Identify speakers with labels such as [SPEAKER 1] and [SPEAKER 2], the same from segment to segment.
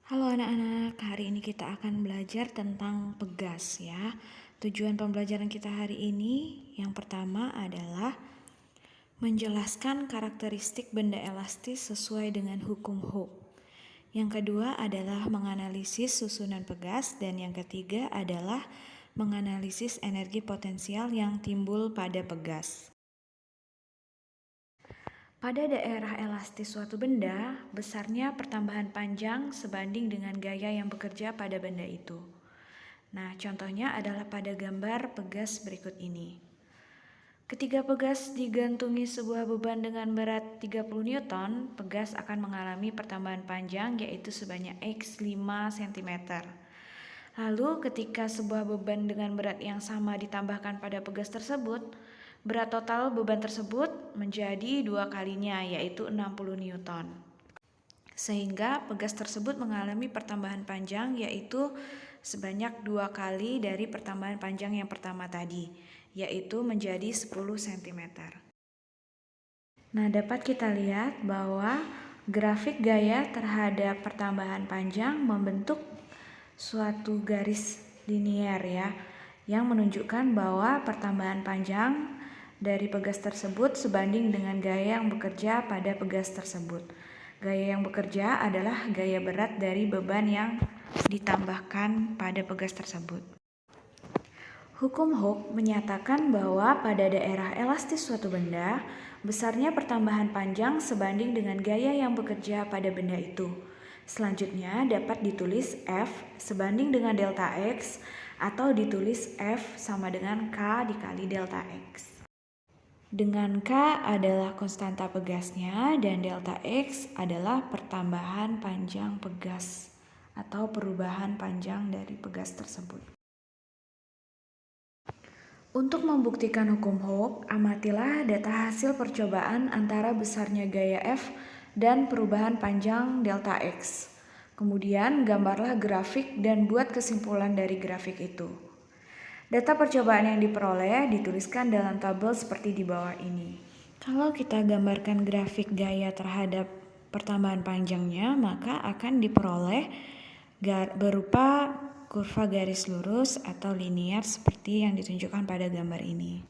[SPEAKER 1] Halo anak-anak, hari ini kita akan belajar tentang pegas ya. Tujuan pembelajaran kita hari ini yang pertama adalah menjelaskan karakteristik benda elastis sesuai dengan hukum Hooke. Yang kedua adalah menganalisis susunan pegas dan yang ketiga adalah menganalisis energi potensial yang timbul pada pegas. Pada daerah elastis suatu benda, besarnya pertambahan panjang sebanding dengan gaya yang bekerja pada benda itu. Nah, contohnya adalah pada gambar pegas berikut ini. Ketika pegas digantungi sebuah beban dengan berat 30 Newton, pegas akan mengalami pertambahan panjang yaitu sebanyak X 5 cm. Lalu ketika sebuah beban dengan berat yang sama ditambahkan pada pegas tersebut, berat total beban tersebut menjadi 2 kalinya yaitu 60 Newton. Sehingga pegas tersebut mengalami pertambahan panjang yaitu sebanyak 2 kali dari pertambahan panjang yang pertama tadi, yaitu menjadi 10 cm. Nah, dapat kita lihat bahwa grafik gaya terhadap pertambahan panjang membentuk suatu garis linier ya, yang menunjukkan bahwa pertambahan panjang dari pegas tersebut sebanding dengan gaya yang bekerja pada pegas tersebut. Gaya yang bekerja adalah gaya berat dari beban yang ditambahkan pada pegas tersebut. Hukum Hooke menyatakan bahwa pada daerah elastis suatu benda, besarnya pertambahan panjang sebanding dengan gaya yang bekerja pada benda itu. Selanjutnya dapat ditulis F sebanding dengan delta X atau ditulis F sama dengan K dikali delta X. Dengan K adalah konstanta pegasnya dan delta X adalah pertambahan panjang pegas atau perubahan panjang dari pegas tersebut. Untuk membuktikan hukum Hooke, amatilah data hasil percobaan antara besarnya gaya F dan perubahan panjang delta X. Kemudian gambarlah grafik dan buat kesimpulan dari grafik itu. Data percobaan yang diperoleh dituliskan dalam tabel seperti di bawah ini. Kalau kita gambarkan grafik gaya terhadap pertambahan panjangnya, maka akan diperoleh berupa kurva garis lurus atau linear seperti yang ditunjukkan pada gambar ini.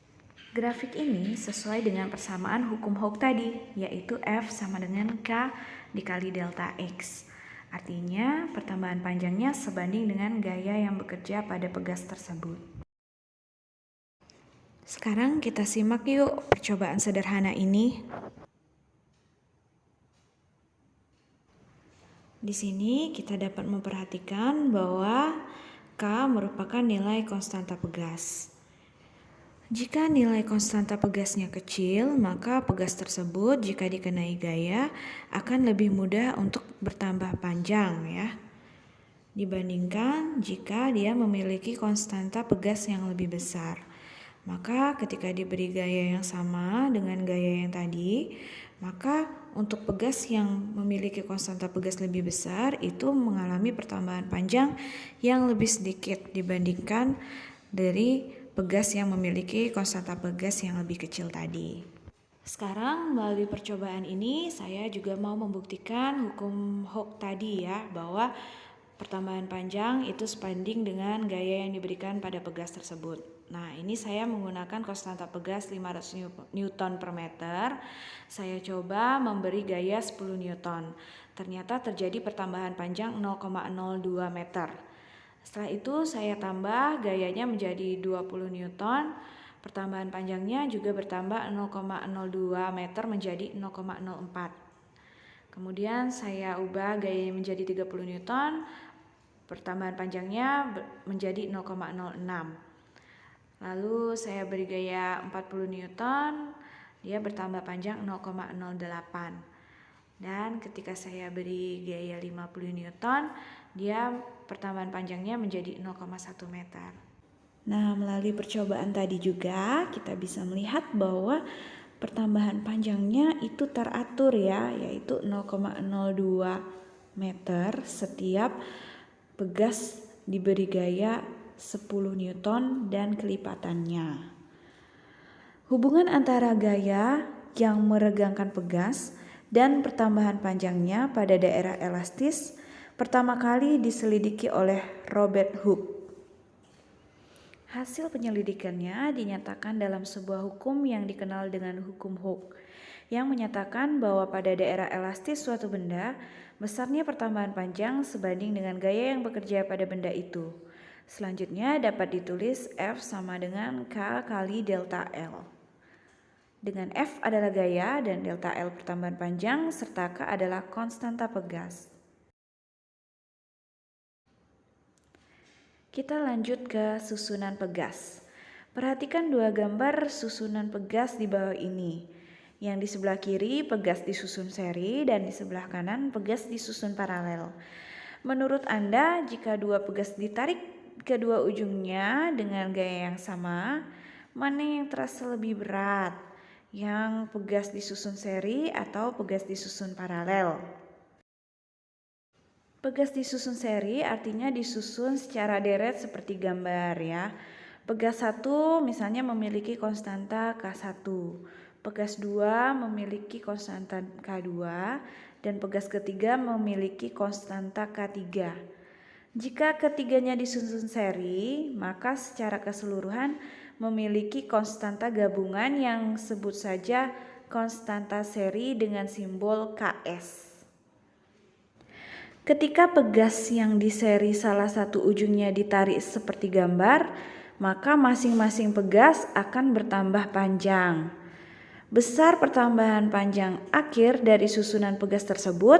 [SPEAKER 1] Grafik ini sesuai dengan persamaan hukum Hooke tadi, yaitu F sama dengan K dikali delta X. Artinya pertambahan panjangnya sebanding dengan gaya yang bekerja pada pegas tersebut. Sekarang kita simak yuk percobaan sederhana ini. Di sini kita dapat memperhatikan bahwa K merupakan nilai konstanta pegas. Jika nilai konstanta pegasnya kecil, maka pegas tersebut jika dikenai gaya akan lebih mudah untuk bertambah panjang ya, dibandingkan jika dia memiliki konstanta pegas yang lebih besar. Maka ketika diberi gaya yang sama dengan gaya yang tadi, maka untuk pegas yang memiliki konstanta pegas lebih besar itu mengalami pertambahan panjang yang lebih sedikit dibandingkan dari pegas yang memiliki konstanta pegas yang lebih kecil tadi. Sekarang melalui percobaan ini saya juga mau membuktikan hukum Hooke tadi ya, bahwa pertambahan panjang itu sebanding dengan gaya yang diberikan pada pegas tersebut. Nah, ini saya menggunakan konstanta pegas 500 Newton per meter. Saya coba memberi gaya 10 Newton. Ternyata terjadi pertambahan panjang 0,02 meter. Setelah itu saya tambah gayanya menjadi 20 Newton. Pertambahan panjangnya juga bertambah 0,02 meter menjadi 0,04. Kemudian saya ubah gayanya menjadi 30 Newton. Pertambahan panjangnya menjadi 0,06. Lalu saya beri gaya 40 Newton, dia bertambah panjang 0,08. Dan ketika saya beri gaya 50 Newton, dia pertambahan panjangnya menjadi 0,1 meter. Nah, melalui percobaan tadi juga kita bisa melihat bahwa pertambahan panjangnya itu teratur ya, yaitu 0,02 meter setiap pegas diberi gaya 10 Newton dan kelipatannya. Hubungan antara gaya yang meregangkan pegas dan pertambahan panjangnya pada daerah elastis pertama kali diselidiki oleh Robert Hooke. Hasil penyelidikannya dinyatakan dalam sebuah hukum yang dikenal dengan hukum Hooke, yang menyatakan bahwa pada daerah elastis suatu benda, besarnya pertambahan panjang sebanding dengan gaya yang bekerja pada benda itu. Selanjutnya dapat ditulis F sama dengan K kali delta L. Dengan F adalah gaya dan delta L pertambahan panjang serta K adalah konstanta pegas. Kita lanjut ke susunan pegas. Perhatikan dua gambar susunan pegas di bawah ini. Yang di sebelah kiri pegas disusun seri dan di sebelah kanan pegas disusun paralel. Menurut Anda, jika dua pegas ditarik kedua ujungnya dengan gaya yang sama, mana yang terasa lebih berat? Yang pegas disusun seri atau pegas disusun paralel? Pegas disusun seri artinya disusun secara deret seperti gambar ya. Pegas 1 misalnya memiliki konstanta K1. Pegas 2 memiliki konstanta K2 dan pegas ketiga memiliki konstanta K3. Jika ketiganya disusun seri, maka secara keseluruhan memiliki konstanta gabungan yang sebut saja konstanta seri dengan simbol Ks. Ketika pegas yang di seri salah satu ujungnya ditarik seperti gambar, maka masing-masing pegas akan bertambah panjang. Besar pertambahan panjang akhir dari susunan pegas tersebut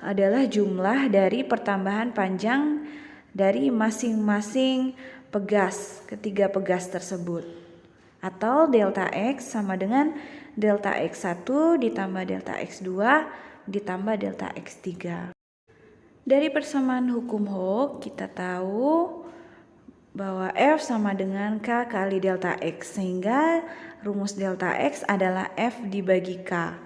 [SPEAKER 1] adalah jumlah dari pertambahan panjang dari masing-masing pegas ketiga pegas tersebut. Atau delta X sama dengan delta X1 ditambah delta X2 ditambah delta X3. Dari persamaan hukum Hooke kita tahu bahwa F sama dengan K kali delta X, sehingga rumus delta X adalah F dibagi K.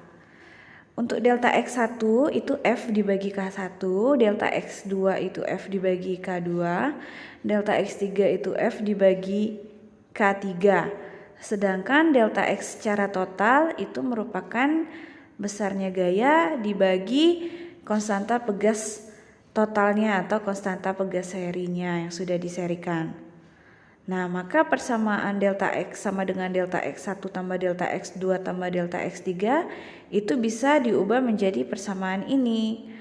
[SPEAKER 1] Untuk delta X1 itu F dibagi K1, delta X2 itu F dibagi K2, delta X3 itu F dibagi K3. Sedangkan delta X secara total itu merupakan besarnya gaya dibagi konstanta pegas totalnya atau konstanta pegas serinya yang sudah diserikan. Nah, maka persamaan delta X sama dengan delta X1 tambah delta X2 tambah delta X3 itu bisa diubah menjadi persamaan ini.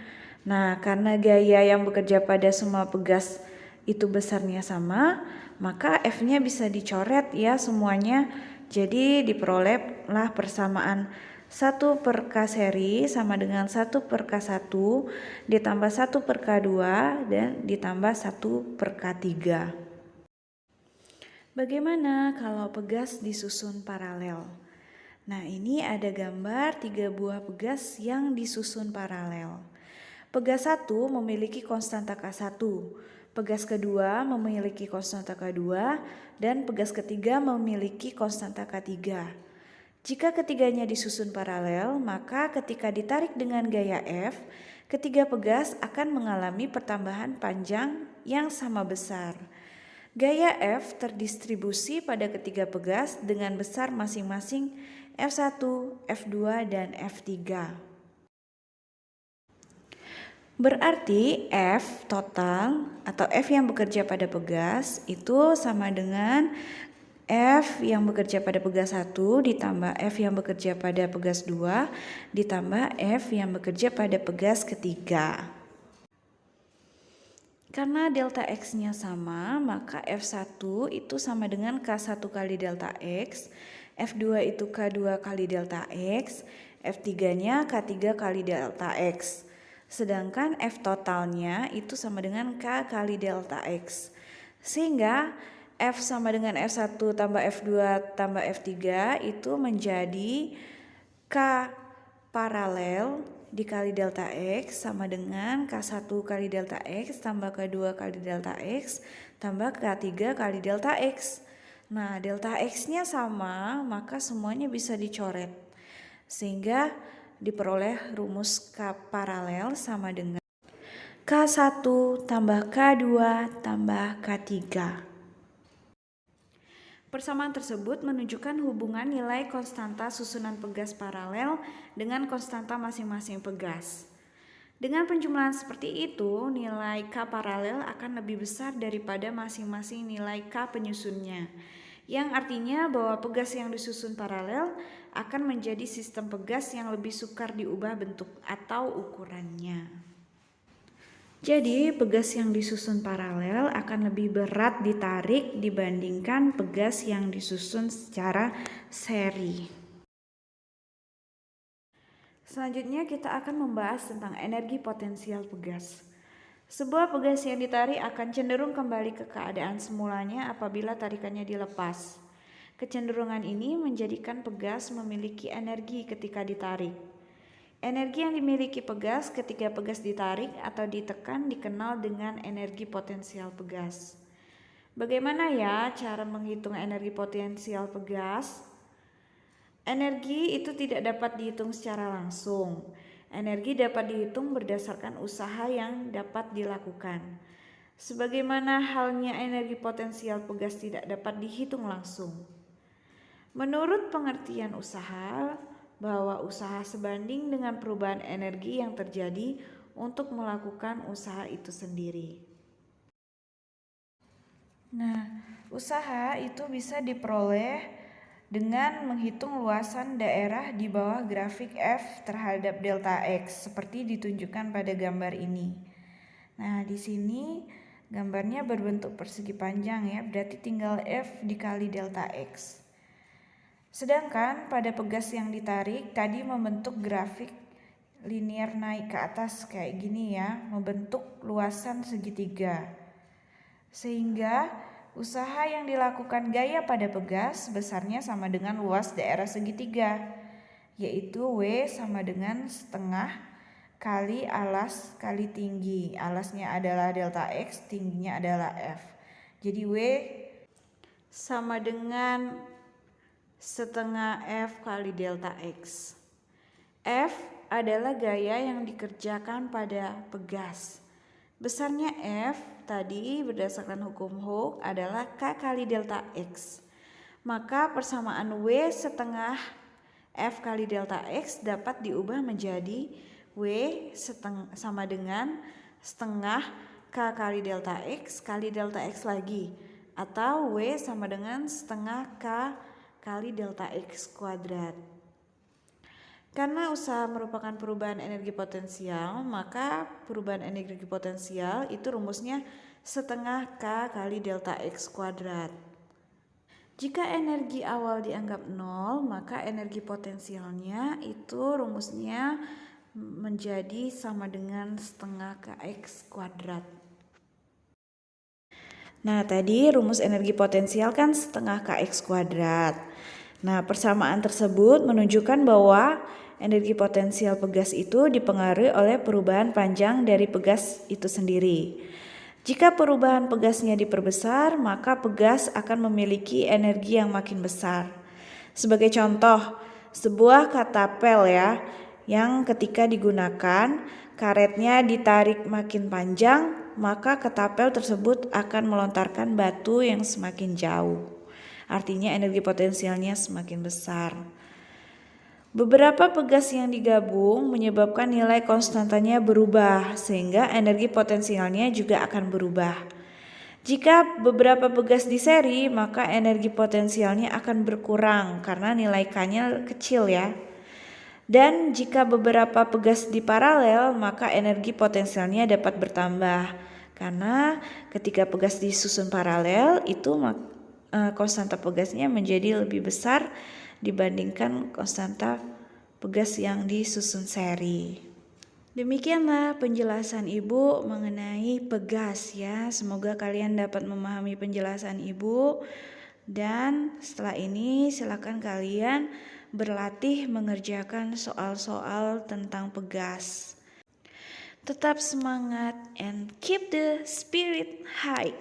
[SPEAKER 1] Nah, karena gaya yang bekerja pada semua pegas itu besarnya sama, maka F-nya bisa dicoret ya semuanya. Jadi diperolehlah persamaan 1 per K seri sama dengan 1 per K1 ditambah 1 per K2 dan ditambah 1 per K3. Bagaimana kalau pegas disusun paralel? Nah, ini ada gambar 3 buah pegas yang disusun paralel. Pegas 1 memiliki konstanta K1, pegas kedua memiliki konstanta K2, dan pegas ketiga memiliki konstanta K3. Jika ketiganya disusun paralel, maka ketika ditarik dengan gaya F, ketiga pegas akan mengalami pertambahan panjang yang sama besar. Gaya F terdistribusi pada ketiga pegas dengan besar masing-masing F1, F2, dan F3. Berarti F total atau F yang bekerja pada pegas itu sama dengan F yang bekerja pada pegas 1 ditambah F yang bekerja pada pegas 2 ditambah F yang bekerja pada pegas ketiga. Karena delta X-nya sama, maka F1 itu sama dengan K1 kali delta X, F2 itu K2 kali delta X, F3-nya K3 kali delta X. Sedangkan F totalnya itu sama dengan K kali delta X. Sehingga F sama dengan F1 tambah F2 tambah F3 itu menjadi K paralel dikali delta X sama dengan K1 kali delta X tambah K2 kali delta X tambah K3 kali delta X. Nah, delta X-nya sama, maka semuanya bisa dicoret. Sehingga diperoleh rumus K paralel sama dengan K1 tambah K2 tambah K3. Persamaan tersebut menunjukkan hubungan nilai konstanta susunan pegas paralel dengan konstanta masing-masing pegas. Dengan penjumlahan seperti itu, nilai K paralel akan lebih besar daripada masing-masing nilai K penyusunnya. Yang artinya bahwa pegas yang disusun paralel akan menjadi sistem pegas yang lebih sukar diubah bentuk atau ukurannya. Jadi, pegas yang disusun paralel akan lebih berat ditarik dibandingkan pegas yang disusun secara seri. Selanjutnya kita akan membahas tentang energi potensial pegas. Sebuah pegas yang ditarik akan cenderung kembali ke keadaan semulanya apabila tarikannya dilepas. Kecenderungan ini menjadikan pegas memiliki energi ketika ditarik. Energi yang dimiliki pegas ketika pegas ditarik atau ditekan dikenal dengan energi potensial pegas. Bagaimana ya cara menghitung energi potensial pegas? Energi itu tidak dapat dihitung secara langsung. Energi dapat dihitung berdasarkan usaha yang dapat dilakukan. Sebagaimana halnya energi potensial pegas tidak dapat dihitung langsung. Menurut pengertian usaha, bahwa usaha sebanding dengan perubahan energi yang terjadi untuk melakukan usaha itu sendiri. Nah, usaha itu bisa diperoleh dengan menghitung luasan daerah di bawah grafik F terhadap delta X seperti ditunjukkan pada gambar ini. Nah, di sini gambarnya berbentuk persegi panjang ya, berarti tinggal F dikali delta X. Sedangkan pada pegas yang ditarik tadi membentuk grafik linear naik ke atas kayak gini ya, membentuk luasan segitiga. Sehingga usaha yang dilakukan gaya pada pegas besarnya sama dengan luas daerah segitiga, yaitu W sama dengan setengah kali alas kali tinggi. Alasnya adalah delta X, tingginya adalah F. Jadi W sama dengan setengah F kali delta X. F adalah gaya yang dikerjakan pada pegas. Besarnya F tadi berdasarkan hukum Hooke adalah K kali delta X. Maka persamaan W setengah F kali delta X dapat diubah menjadi W sama dengan setengah K kali delta X kali delta X lagi. Atau W sama dengan setengah K kali delta X kuadrat. Karena usaha merupakan perubahan energi potensial, maka perubahan energi potensial itu rumusnya setengah K kali delta X kuadrat. Jika energi awal dianggap 0, maka energi potensialnya itu rumusnya menjadi sama dengan setengah Kx kuadrat. Nah, tadi rumus energi potensial kan setengah Kx kuadrat. Nah, persamaan tersebut menunjukkan bahwa energi potensial pegas itu dipengaruhi oleh perubahan panjang dari pegas itu sendiri. Jika perubahan pegasnya diperbesar, maka pegas akan memiliki energi yang makin besar. Sebagai contoh, sebuah katapel ya, yang ketika digunakan, karetnya ditarik makin panjang, maka katapel tersebut akan melontarkan batu yang semakin jauh. Artinya energi potensialnya semakin besar. Beberapa pegas yang digabung menyebabkan nilai konstantanya berubah, sehingga energi potensialnya juga akan berubah. Jika beberapa pegas di seri, maka energi potensialnya akan berkurang karena nilai K-nya kecil ya. Dan jika beberapa pegas di paralel, maka energi potensialnya dapat bertambah. Karena ketika pegas disusun paralel, itu konstanta pegasnya menjadi lebih besar dibandingkan konstanta pegas yang disusun seri. Demikianlah penjelasan Ibu mengenai pegas ya. Semoga kalian dapat memahami penjelasan Ibu. Dan setelah ini silakan kalian berlatih mengerjakan soal-soal tentang pegas. Tetap semangat and keep the spirit high.